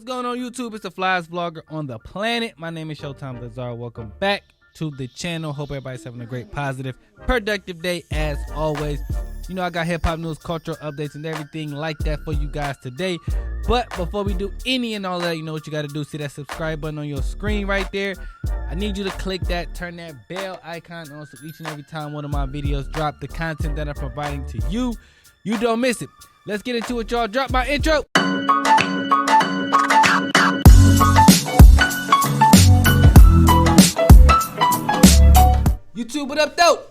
What's going on YouTube? It's the flyest vlogger on the planet. My name is Showtime Lazar. Welcome back to the channel. Hope everybody's having a great, positive, productive day as always. You know I got hip hop news, cultural updates, and everything like that for you guys today. But before we do any and all that, you know what you got to do. See that subscribe button on your screen right there. I need you to click that, turn that bell icon on so each and every time one of my videos drop, the content that I'm providing to you, you don't miss it. Let's get into it, y'all. Drop my intro. YouTube, what up, though?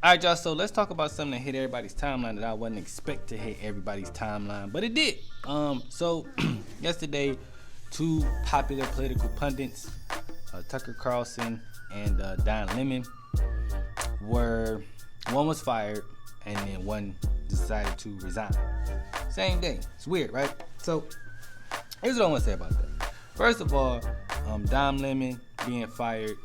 Alright, y'all, so let's talk about something that hit everybody's timeline that I wasn't expect to hit everybody's timeline, but it did. So yesterday, two popular political pundits, Tucker Carlson and Don Lemon, one was fired and then one decided to resign. Same day. It's weird, right? So here's what I want to say about that. First of all, Don Lemon being fired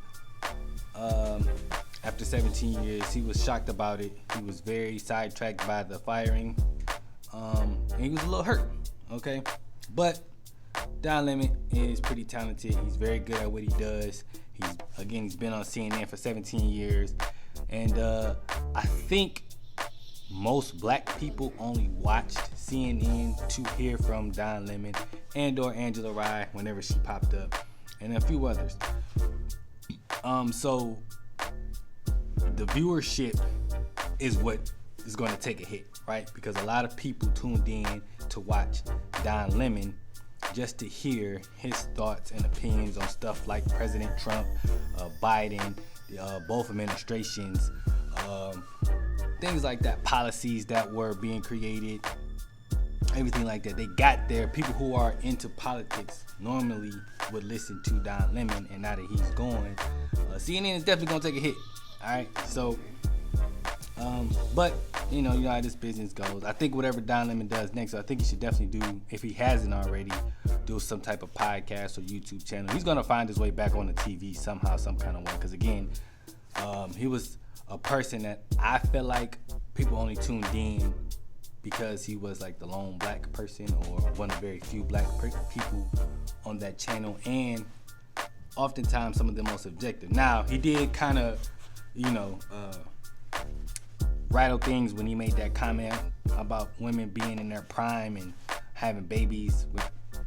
after 17 years, he was shocked about it. He was very sidetracked by the firing, and he was a little hurt, okay? But Don Lemon is pretty talented. He's very good at what he does. He's been on CNN for 17 years, and I think most black people only watched CNN to hear from Don Lemon and/or Angela Rye whenever she popped up, and a few others. So the viewership is what is going to take a hit, right? Because a lot of people tuned in to watch Don Lemon just to hear his thoughts and opinions on stuff like President Trump, Biden, both administrations, things like that, policies that were being created, everything like that. They got there. People who are into politics normally would listen to Don Lemon, and now that he's gone, CNN is definitely going to take a hit. All right, so, but you know how this business goes. I think whatever Don Lemon does next, I think he should definitely do, if he hasn't already, do some type of podcast or YouTube channel. He's gonna find his way back on the TV somehow, some kind of way. Because again, he was a person that I feel like people only tuned in because he was like the lone black person or one of the very few black people on that channel, and oftentimes some of the most objective. Now he did kind of rattle things when he made that comment about women being in their prime and having babies.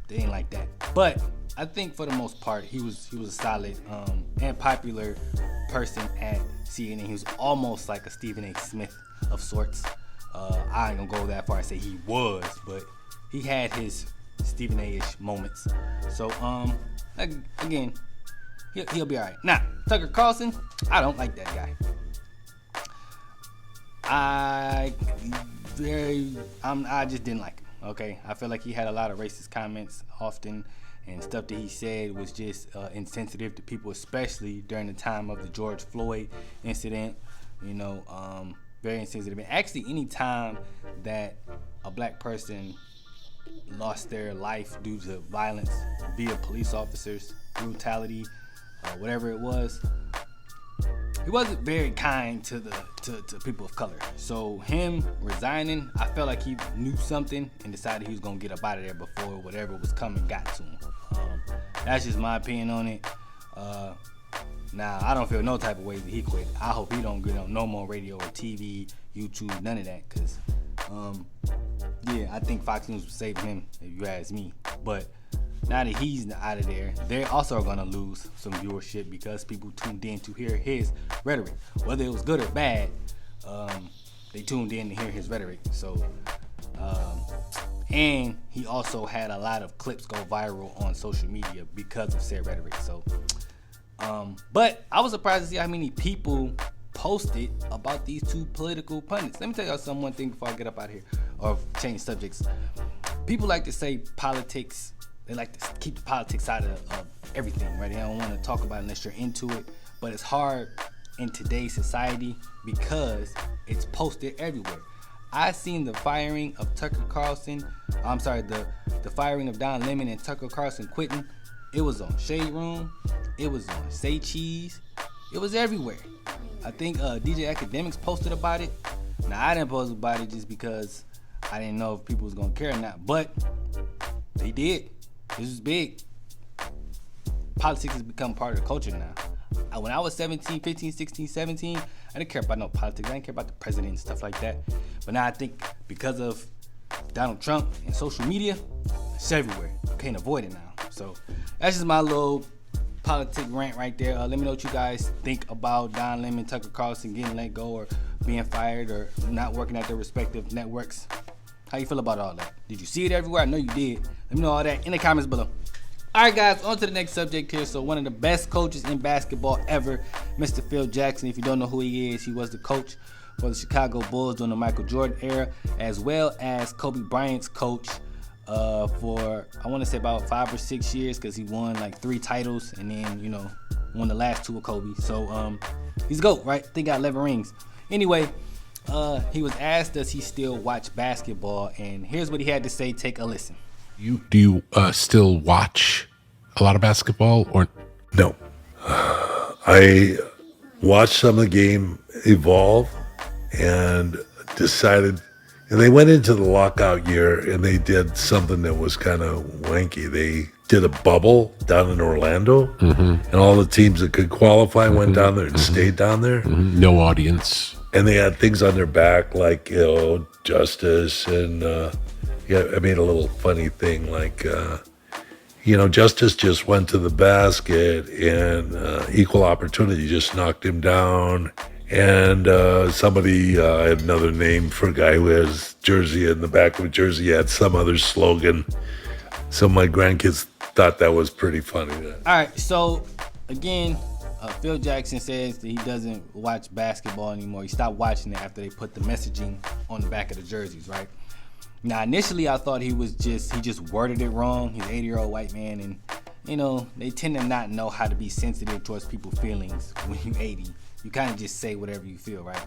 They ain't like that. But I think for the most part, he was a solid and popular person at CNN. He was almost like a Stephen A. Smith of sorts. I ain't gonna go that far and say he was, but he had his Stephen A.ish moments. So again, he'll be all right. Now, Tucker Carlson, I don't like that guy. I just didn't like him. Okay, I feel like he had a lot of racist comments often, and stuff that he said was just insensitive to people, especially during the time of the George Floyd incident. Very insensitive. And actually, any time that a black person lost their life due to violence via police officers, brutality, whatever it was, he wasn't very kind to people of color. So him resigning, I felt like he knew something and decided he was gonna get up out of there before whatever was coming got to him. That's just my opinion on it. Now I don't feel no type of way that he quit. I hope he don't get on no more radio or TV, YouTube, none of that. Cause I think Fox News was saving him, if you ask me. But now that he's out of there, they also are gonna lose some viewership because people tuned in to hear his rhetoric. Whether it was good or bad, they tuned in to hear his rhetoric. So, and he also had a lot of clips go viral on social media because of said rhetoric. So, but I was surprised to see how many people posted about these two political pundits. Let me tell y'all one thing before I get up out of here or change subjects. People like to say politics. They like to keep the politics out of everything, right? They don't want to talk about it unless you're into it. But it's hard in today's society because it's posted everywhere. I seen the firing of Tucker Carlson. The firing of Don Lemon and Tucker Carlson quitting. It was on Shade Room. It was on Say Cheese. It was everywhere. I think DJ Academics posted about it. Now, I didn't post about it just because I didn't know if people was going to care or not. But they did. This is big. Politics has become part of the culture now. When I was 17, 15, 16, 17, I didn't care about no politics. I didn't care about the president and stuff like that. But now I think because of Donald Trump and social media, it's everywhere. You can't avoid it now. So that's just my little politic rant right there. Let me know what you guys think about Don Lemon, Tucker Carlson getting let go or being fired or not working at their respective networks. How you feel about all that? Did you see it everywhere? I know you did. Let me know all that in the comments below. All right, guys, on to the next subject here. So one of the best coaches in basketball ever, Mr. Phil Jackson. If you don't know who he is, he was the coach for the Chicago Bulls during the Michael Jordan era, as well as Kobe Bryant's coach for, I want to say, about 5 or 6 years, because he won like 3 titles and then, won the last 2 with Kobe. So he's a GOAT, right? I think he got 11 rings. Anyway, he was asked, does he still watch basketball? And here's what he had to say. Take a listen. Do you still watch a lot of basketball or no? I watched some of the game evolve and decided, and they went into the lockout year and they did something that was kind of wanky. They did a bubble down in Orlando, and all the teams that could qualify went down there and stayed down there. No audience. And they had things on their back like, Justice and I made a little funny thing like, Justice just went to the basket and Equal Opportunity just knocked him down. And somebody had another name for a guy who has jersey in the back of a jersey, had some other slogan. So my grandkids thought that was pretty funny. All right, so again, Phil Jackson says that he doesn't watch basketball anymore. He stopped watching it after they put the messaging on the back of the jerseys, right? Now, initially, I thought he just worded it wrong. He's an 80-year-old white man, and, they tend to not know how to be sensitive towards people's feelings when you're 80. You kind of just say whatever you feel, right?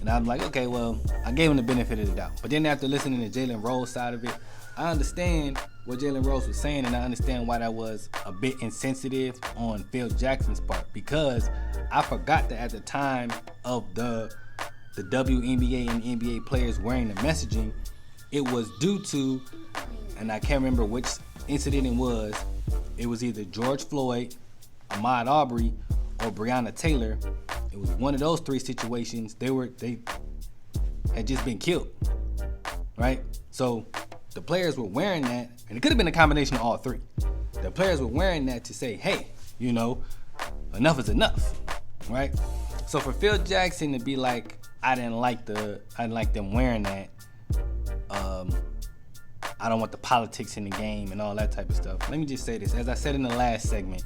And I'm like, okay, well, I gave him the benefit of the doubt. But then after listening to Jalen Rose side of it, I understand what Jalen Rose was saying, and I understand why that was a bit insensitive on Phil Jackson's part, because I forgot that at the time of the WNBA and NBA players wearing the messaging, it was due to, and I can't remember which incident it was either George Floyd, Ahmaud Arbery, or Breonna Taylor. It was one of those 3 situations. They had just been killed, right? So the players were wearing that, and it could have been a combination of all 3. The players were wearing that to say, hey, enough is enough, right? So for Phil Jackson to be like, I didn't like them wearing that. I don't want the politics in the game and all that type of stuff. Let me just say this. As I said in the last segment,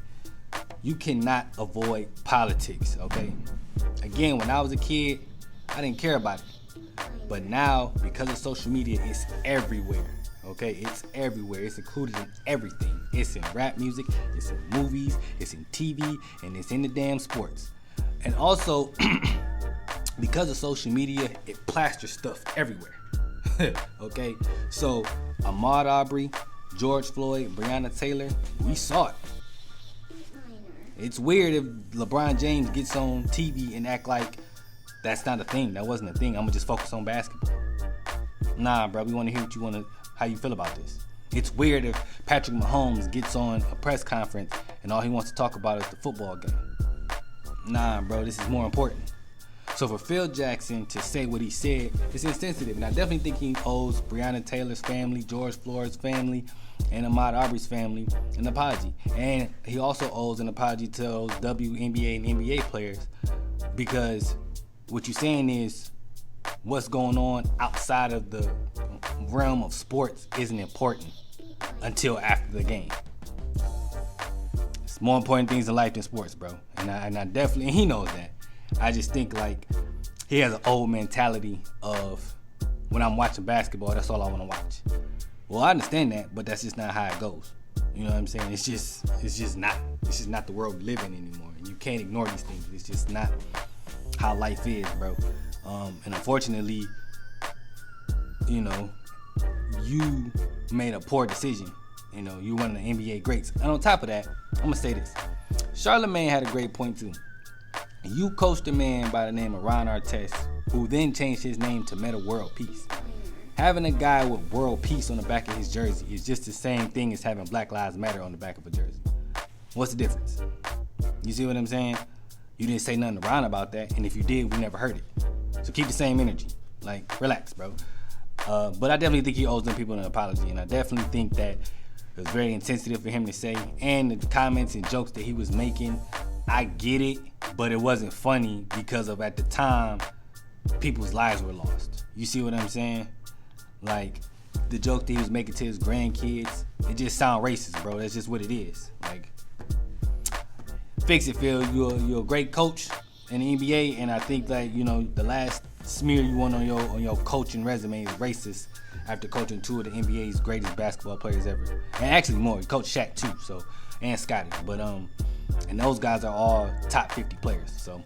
you cannot avoid politics, okay? Again, when I was a kid, I didn't care about it. But now, because of social media, it's everywhere, okay? It's everywhere. It's included in everything. It's in rap music, it's in movies, it's in TV, and it's in the damn sports. And also, because of social media, it plasters stuff everywhere. Okay, so Ahmaud Arbery, George Floyd, Breonna Taylor, we saw it. It's weird if LeBron James gets on TV and act like that's not a thing. That wasn't a thing. I'm gonna just focus on basketball. Nah, bro, we want to hear how you feel about this. It's weird if Patrick Mahomes gets on a press conference and all he wants to talk about is the football game. Nah, bro, this is more important. So for Phil Jackson to say what he said, it's insensitive. And I definitely think he owes Breonna Taylor's family, George Floyd's family, and Ahmaud Arbery's family an apology. And he also owes an apology to those WNBA and NBA players, because what you're saying is what's going on outside of the realm of sports isn't important until after the game. It's more important things in life than sports, bro. And I definitely, and he knows that. I just think like he has an old mentality of, when I'm watching basketball, that's all I want to watch. Well, I understand that, but that's just not how it goes. You know what I'm saying? It's just not the world we live in anymore. And you can't ignore these things. It's just not how life is, bro. And unfortunately, you made a poor decision. You one of the NBA greats. And on top of that, I'm gonna say this. Charlamagne had a great point too. You coached a man by the name of Ron Artest, who then changed his name to Meta World Peace. having a guy with world peace on the back of his jersey is just the same thing as having Black Lives Matter on the back of a jersey. What's the difference? You see what I'm saying? You didn't say nothing around about that, and if you did, we never heard it. So keep the same energy. Like, relax, bro. But I definitely think he owes them people an apology, and I definitely think that it was very insensitive for him to say, and the comments and jokes that he was making, I get it, but it wasn't funny because of, at the time, people's lives were lost. You see what I'm saying? Like, the joke that he was making to his grandkids, it just sound racist, bro. That's just what it is. Like, fix it, Phil. You're a great coach in the NBA, and I think, like, you know, the last smear you want on your coaching resume is racist after coaching two of the NBA's greatest basketball players ever. And actually more. He coached Shaq too, so, and Scottie. But and those guys are all top 50 players. So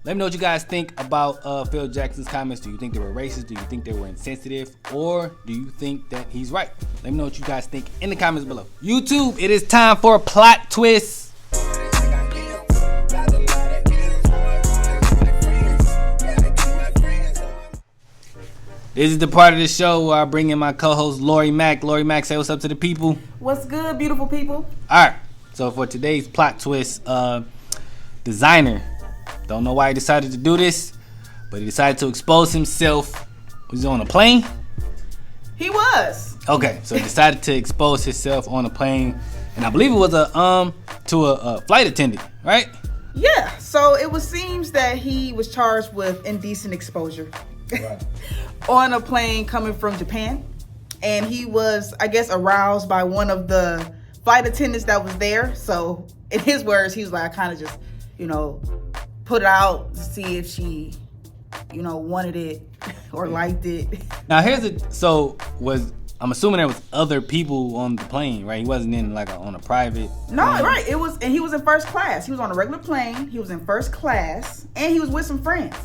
let me know what you guys think about Phil Jackson's comments. Do you think they were racist? Do you think they were insensitive? Or do you think that he's right? Let me know what you guys think in the comments below. YouTube, it is time for a plot twist. This is the part of the show where I bring in my co-host Lori Mack. Lori Mack, say what's up to the people. What's good, beautiful people? All right. So for today's plot twist, Desiigner, don't know why he decided to do this, but he decided to expose himself. Was he on a plane? He was. Okay, so he decided to expose himself on a plane, and I believe it was to a flight attendant, right? Yeah. So it seems that he was charged with indecent exposure. Right. On a plane coming from Japan, and he was, I guess, aroused by one of the flight attendants that was there. So in his words, he was like, I kind of just, put it out to see if she, wanted it or liked it. Now I'm assuming there was other people on the plane, right? He wasn't in on a private No, plane. Right. And he was in first class. He was on a regular plane. He was in first class, and he was with some friends.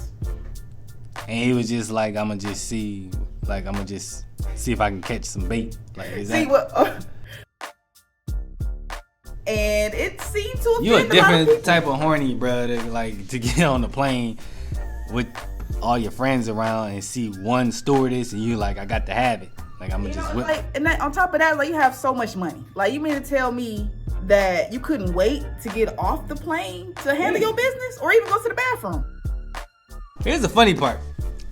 And he was just like, I'm gonna just see if I can catch some bait. Like, is see that... what? And it seemed to offend You a different people. type of horny, bro, to get on the plane with all your friends around and see one stewardess and you like, I got to have it. Like, I'm gonna just whip. And on top of that, you have so much money. Like, you mean to tell me that you couldn't wait to get off the plane to handle your business or even go to the bathroom? Here's the funny part.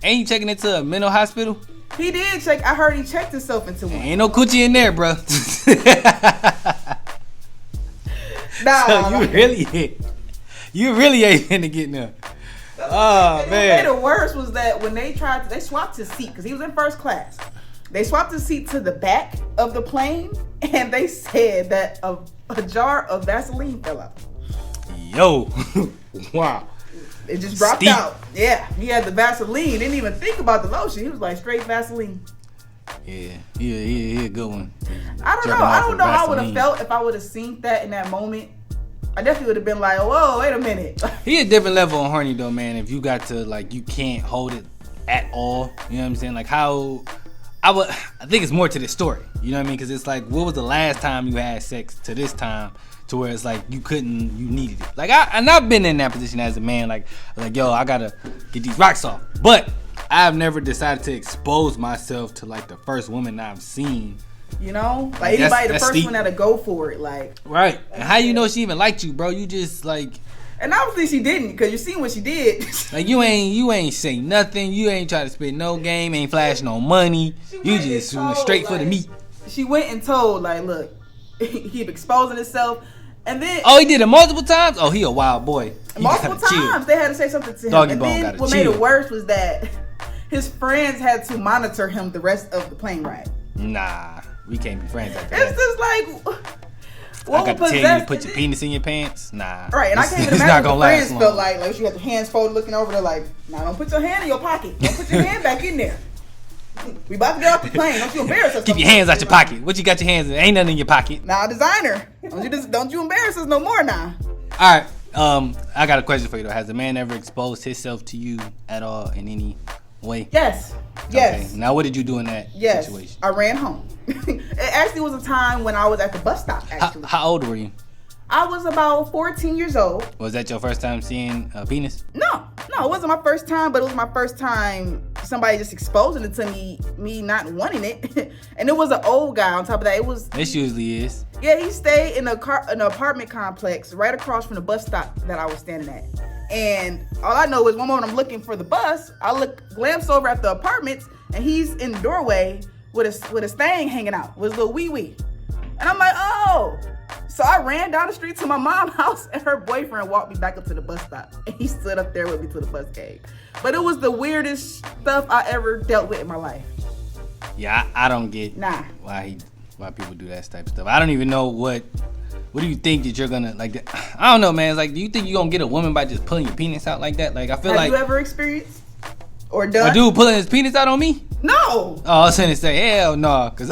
Ain't you checking into a mental hospital? He did check. I heard he checked himself into one. Ain't no coochie in there, bro. You really ain't finna get none. Oh, man. What made it worse was that when they swapped his seat, because he was in first class. They swapped his seat to the back of the plane, and they said that a jar of Vaseline fell out. Yo. Wow. It just dropped out. Yeah, he had the Vaseline. Didn't even think about the lotion. He was like straight Vaseline. Yeah, he a good one. I don't know how I would have felt if I would have seen that in that moment. I definitely would have been like, whoa, wait a minute. He a different level of horny though, man. If you got to you can't hold it at all. You know what I'm saying? Like I think it's more to this story. You know what I mean? Because it's like, what was the last time you had sex to this time? To where it's like you needed it. Like I've been in that position as a man. Like yo, I gotta get these rocks off. But I've never decided to expose myself to the first woman I've seen. Anybody, the first one that'll go for it. Right. And how you know she even liked you, bro? You just And obviously she didn't, because you seen what she did. You ain't say nothing. You ain't try to spit no game. Ain't flash no money. You just went straight for the meat. She went and told look, he exposing himself. And then he did it multiple times. Oh, he a wild boy. Multiple times they had to say something to him. Doggy and bone then gotta what chill. made it worse was that his friends had to monitor him the rest of the plane ride. Nah, we can't be friends after It's that. just I got to tell you to put your penis in your pants. Nah. Right, and I can't even imagine what the friends felt like you got your hands folded looking over there nah, don't put your hand in your pocket. Don't put your hand back in there. We about to get off the plane. Don't you embarrass us. Keep your hands out your pocket. What you got your hands in? Ain't nothing in your pocket. Nah, Desiigner. Don't you embarrass us no more now. All right. I got a question for you though. Has a man ever exposed himself to you at all in any way? Yes. Okay. Now, what did you do in that yes. situation? I ran home. It actually was a time when I was at the bus stop. Actually, how old were you? I was about 14 years old. Was that your first time seeing a penis? No, it wasn't my first time, but it was my first time somebody just exposing it to me not wanting it. And it was an old guy on top of that. It was. This usually is. Yeah, he stayed in an apartment complex right across from the bus stop that I was standing at. And all I know is one moment I'm looking for the bus, I glance over at the apartments, and he's in the doorway with his thing hanging out, with his little wee. And I'm like, oh. So I ran down the street to my mom's house, and her boyfriend walked me back up to the bus stop. And he stood up there with me till the bus came. But it was the weirdest stuff I ever dealt with in my life. Yeah, I don't get why people do that type of stuff. I don't even know what do you think that you're gonna like? I don't know, man. It's like, do you think you're gonna get a woman by just pulling your penis out like that? Like, I feel Have like. you ever experienced or done? A dude pulling his penis out on me? No. Oh, I was gonna say hell no, cause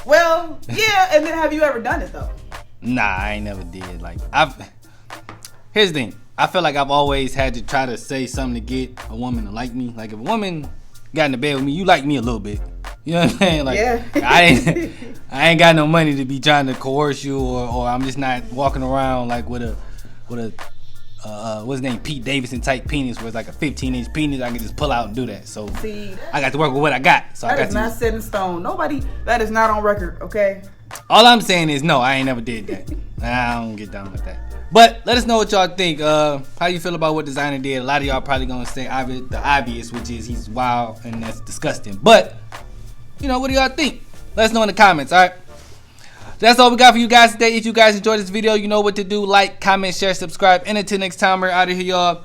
Well, yeah, and then have you ever done it though? Nah, I ain't never did. Like, here's the thing. I feel like I've always had to try to say something to get a woman to like me. Like, if a woman got in the bed with me, you like me a little bit. You know what I'm saying? Like, yeah. I ain't got no money to be trying to coerce you, or I'm just not walking around like with a what's his name, Pete Davidson type penis, where it's like a 15-inch penis. I can just pull out and do that. So see, I got to work with what I got. So that I got is not set in stone. That is not on record. Okay. All I'm saying is no, I ain't never did that. I don't get down with that. But let us know what y'all think. How you feel about what Desiigner did? A lot of y'all probably gonna say the obvious, which is he's wild and that's disgusting. But what do y'all think? Let us know in the comments. All right. That's all we got for you guys today. If you guys enjoyed this video, you know what to do. Like, comment, share, subscribe. And until next time, we're out of here, y'all.